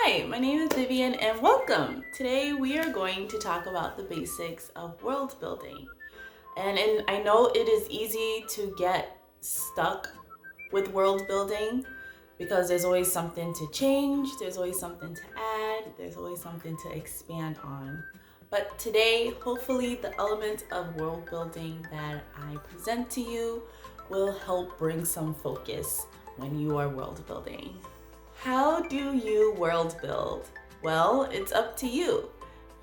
Hi, my name is Vivian and welcome. Today we are going to talk about the basics of world building. And I know it is easy to get stuck with world building because there's always something to change, there's always something to add, there's always something to expand on. But today, hopefully the elements of world building that I present to you will help bring some focus when you are world building. How do you world build? Well, it's up to you.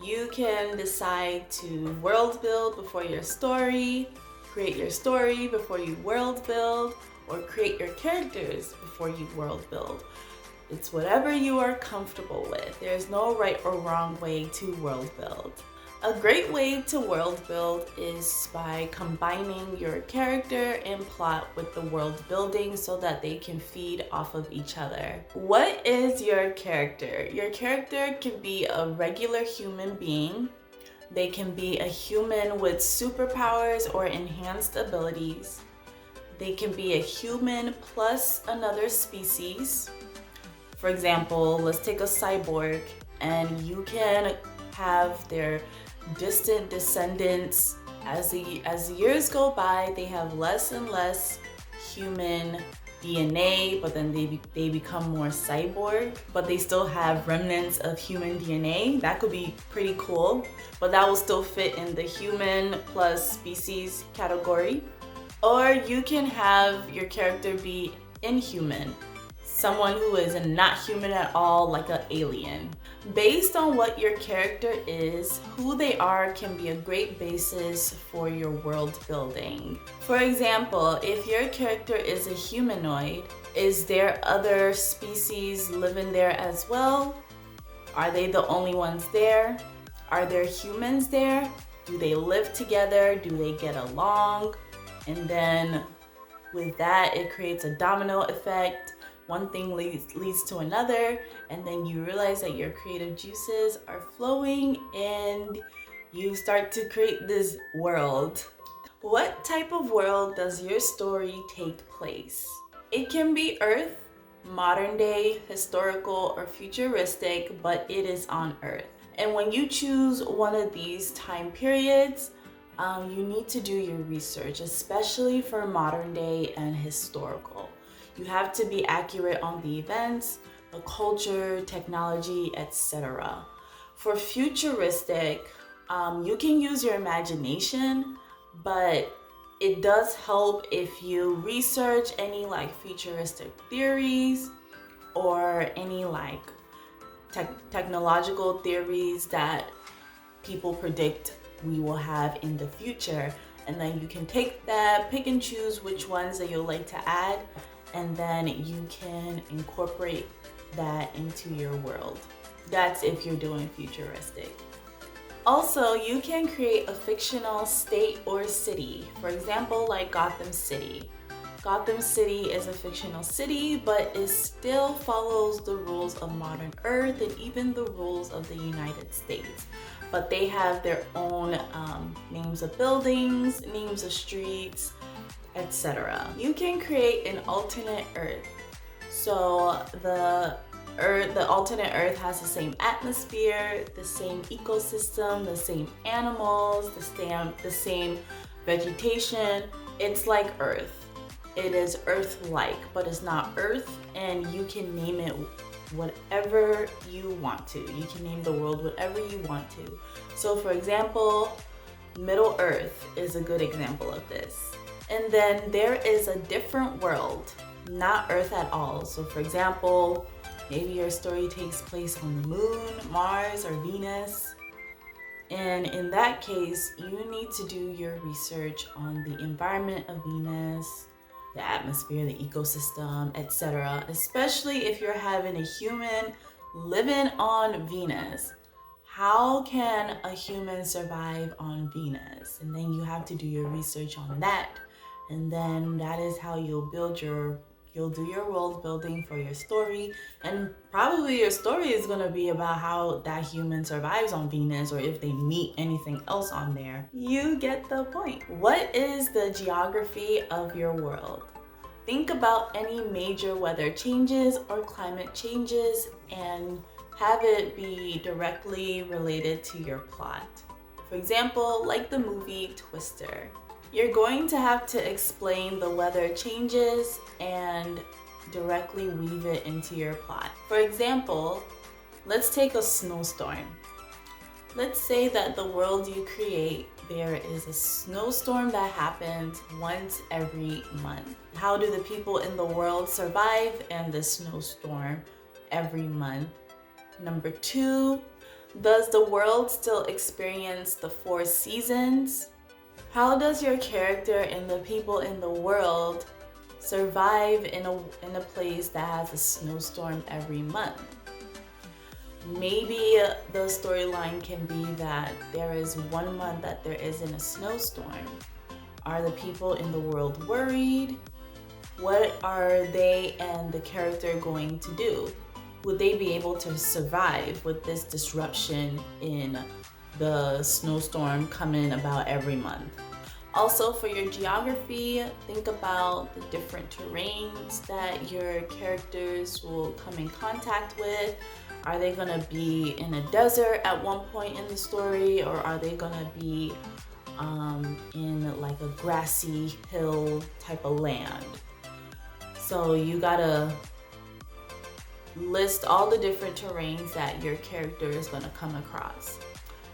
You can decide to world build before your story, create your story before you world build, or create your characters before you world build. It's whatever you are comfortable with. There's no right or wrong way to world build. A great way to world build is by combining your character and plot with the world building so that they can feed off of each other. What is your character? Your character can be a regular human being. They can be a human with superpowers or enhanced abilities. They can be a human plus another species. For example, let's take a cyborg, and you can have their distant descendants. As the years go by, they have less and less human DNA, but then they become more cyborg, but they still have remnants of human DNA. That could be pretty cool, but that will still fit in the human plus species category. Or you can have your character be inhuman, someone who is not human at all, like an alien. Based on what your character is, who they are can be a great basis for your world building. For example, if your character is a humanoid, is there other species living there as well? Are they the only ones there? Are there humans there? Do they live together? Do they get along? And then with that, it creates a domino effect. One thing leads to another, and then you realize that your creative juices are flowing and you start to create this world. What type of world does your story take place? It can be Earth, modern day, historical, or futuristic, but it is on Earth. And when you choose one of these time periods, you need to do your research, especially for modern day and historical. You have to be accurate on the events, the culture, technology, etc. For futuristic, you can use your imagination, but it does help if you research any futuristic theories or any technological theories that people predict we will have in the future. And then you can take that, pick and choose which ones that you'll like to add, and then you can incorporate that into your world. That's if you're doing futuristic. Also, you can create a fictional state or city. For example, like Gotham City. Gotham City is a fictional city, but it still follows the rules of modern Earth and even the rules of the United States. But they have their own names of buildings, names of streets, etc. You can create an alternate Earth. So the alternate Earth has the same atmosphere, the same ecosystem, the same animals, the same vegetation. It's like Earth. It is Earth-like, but it's not Earth, and you can name it whatever you want to. You can name the world whatever you want to. So for example, Middle Earth is a good example of this. And then there is a different world, not Earth at all. So for example, maybe your story takes place on the moon, Mars, or Venus. And in that case, you need to do your research on the environment of Venus, the atmosphere, the ecosystem, etc. Especially if you're having a human living on Venus. How can a human survive on Venus? And then you have to do your research on that. And then that is how you'll do your world building for your story. And probably your story is gonna be about how that human survives on Venus, or if they meet anything else on there. You get the point. What is the geography of your world? Think about any major weather changes or climate changes and have it be directly related to your plot. For example, like the movie Twister. You're going to have to explain the weather changes and directly weave it into your plot. For example, let's take a snowstorm. Let's say that the world you create, there is a snowstorm that happens once every month. How do the people in the world survive in the snowstorm every month? Number 2, does the world still experience the 4 seasons? How does your character and the people in the world survive in a place that has a snowstorm every month? Maybe the storyline can be that there is 1 month that there isn't a snowstorm. Are the people in the world worried? What are they and the character going to do? Would they be able to survive with this disruption in the snowstorm coming about every month? Also, for your geography, think about the different terrains that your characters will come in contact with. Are they gonna be in a desert at one point in the story, or are they gonna be in like a grassy hill type of land? So you gotta list all the different terrains that your character is gonna come across.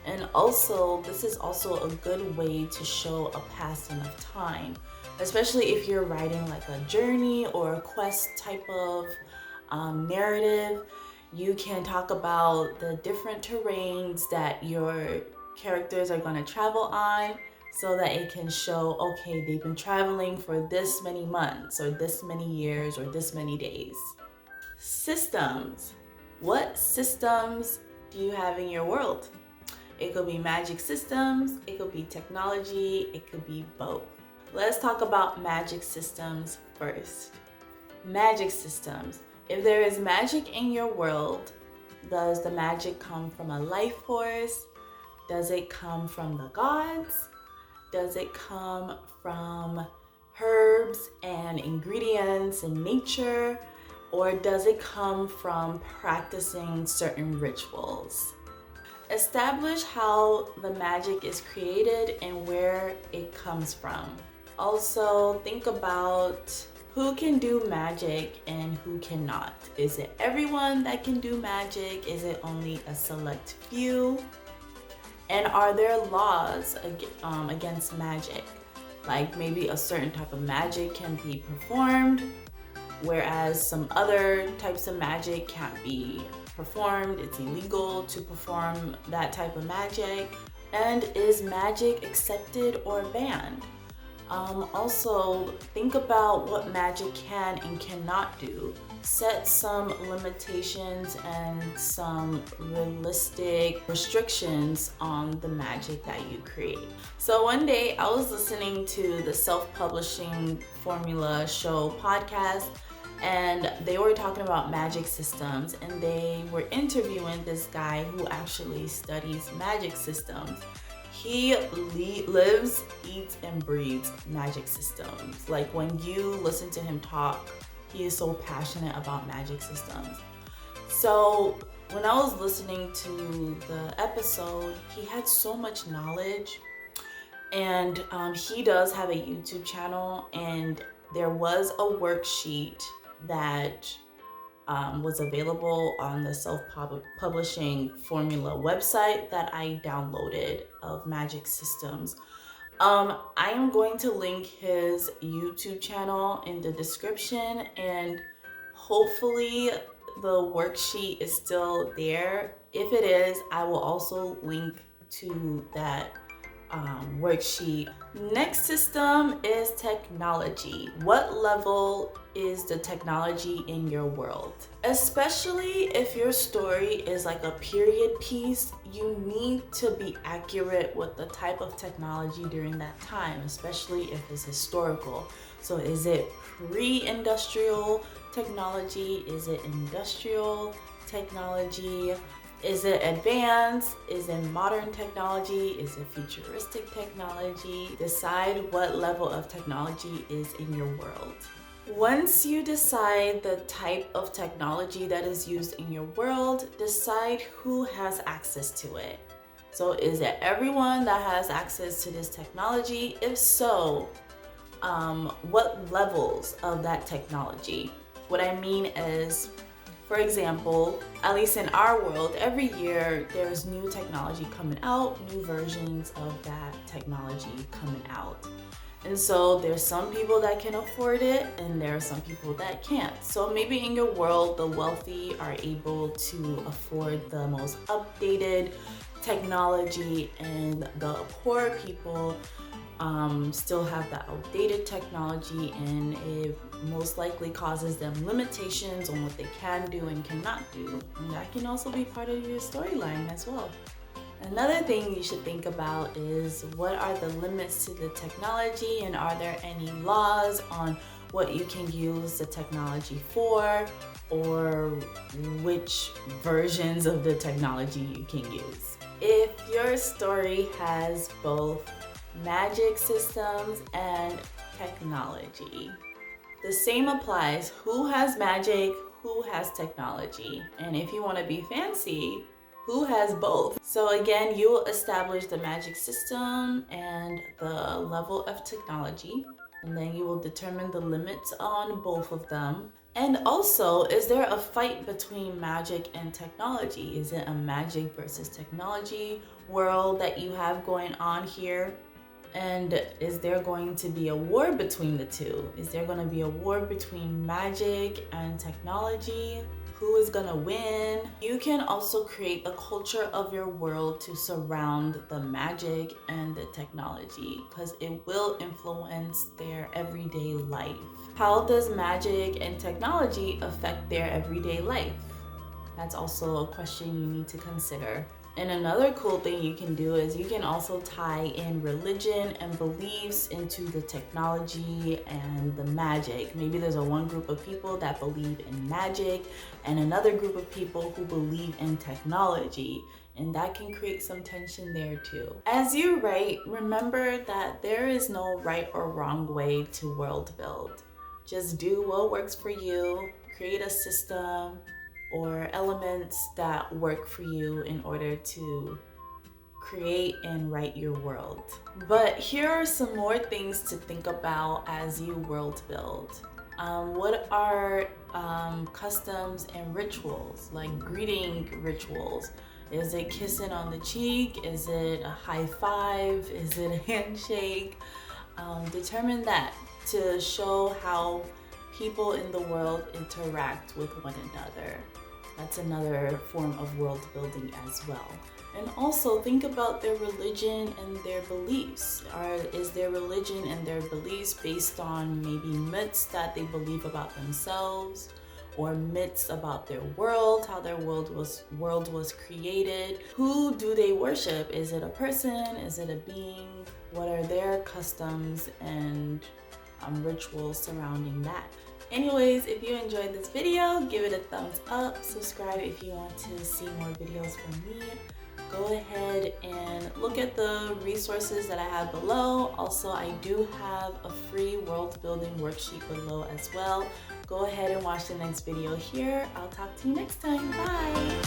And also, this is also a good way to show a passing of time, especially if you're writing like a journey or a quest type of narrative. You can talk about the different terrains that your characters are going to travel on, so that it can show, okay, they've been traveling for this many months or this many years or this many days. Systems. What systems do you have in your world? It could be magic systems, it could be technology, it could be both. Let's talk about magic systems first. Magic systems. If there is magic in your world, does the magic come from a life force? Does it come from the gods? Does it come from herbs and ingredients in nature? Or does it come from practicing certain rituals? Establish how the magic is created and where it comes from. Also, think about who can do magic and who cannot. Is it everyone that can do magic? Is it only a select few? And are there laws against magic? Like maybe a certain type of magic can be performed, whereas some other types of magic can't be performed. It's illegal to perform that type of magic. And is magic accepted or banned? Also, think about what magic can and cannot do. Set some limitations and some realistic restrictions on the magic that you create. So one day I was listening to the Self-Publishing Formula Show podcast, and they were talking about magic systems, and they were interviewing this guy who actually studies magic systems. He lives, eats, and breathes magic systems. Like when you listen to him talk, he is so passionate about magic systems. So when I was listening to the episode, he had so much knowledge, and he does have a YouTube channel, and there was a worksheet that was available on the Self-Publishing Formula website that I downloaded of magic systems. I am going to link his YouTube channel in the description, and hopefully the worksheet is still there. If it is, I will also link to that worksheet. Next system is technology. What level is the technology in your world? Especially if your story is like a period piece, you need to be accurate with the type of technology during that time, especially if it's historical. So is it pre-industrial technology? Is it industrial technology? Is it advanced? Is it modern technology? Is it futuristic technology? Decide what level of technology is in your world. Once you decide the type of technology that is used in your world, decide who has access to it. So is it everyone that has access to this technology? If so, what levels of that technology? What I mean is, for example, at least in our world, every year there's new technology coming out, new versions of that technology coming out. And so there's some people that can afford it and there are some people that can't. So maybe in your world, the wealthy are able to afford the most updated technology and the poor people still have that outdated technology, and it most likely causes them limitations on what they can do and cannot do. And that can also be part of your storyline as well. Another thing you should think about is, what are the limits to the technology, and are there any laws on what you can use the technology for, or which versions of the technology you can use? If your story has both magic systems and technology, the same applies. Who has magic, who has technology? And if you want to be fancy, who has both? So again, you will establish the magic system and the level of technology, and then you will determine the limits on both of them. And also, is there a fight between magic and technology? Is it a magic versus technology world that you have going on here? And is there going to be a war between the two? Is there going to be a war between magic and technology? Who is going to win? You can also create the culture of your world to surround the magic and the technology, because it will influence their everyday life. How does magic and technology affect their everyday life? That's also a question you need to consider. And another cool thing you can do is you can also tie in religion and beliefs into the technology and the magic. Maybe there's one group of people that believe in magic and another group of people who believe in technology, and that can create some tension there too. As you write, remember that there is no right or wrong way to world build. Just do what works for you, create a system or elements that work for you in order to create and write your world. But here are some more things to think about as you world build. What are customs and rituals, like greeting rituals? Is it kissing on the cheek? Is it a high five? Is it a handshake? Determine that to show how people in the world interact with one another. That's another form of world building as well. And also think about their religion and their beliefs. Is their religion and their beliefs based on maybe myths that they believe about themselves, or myths about their world, how their world was created? Who do they worship? Is it a person? Is it a being? What are their customs and rituals surrounding that? Anyways, if you enjoyed this video, give it a thumbs up, subscribe if you want to see more videos from me. Go ahead and look at the resources that I have below. Also, I do have a free world building worksheet below as well. Go ahead and watch the next video here. I'll talk to you next time. Bye!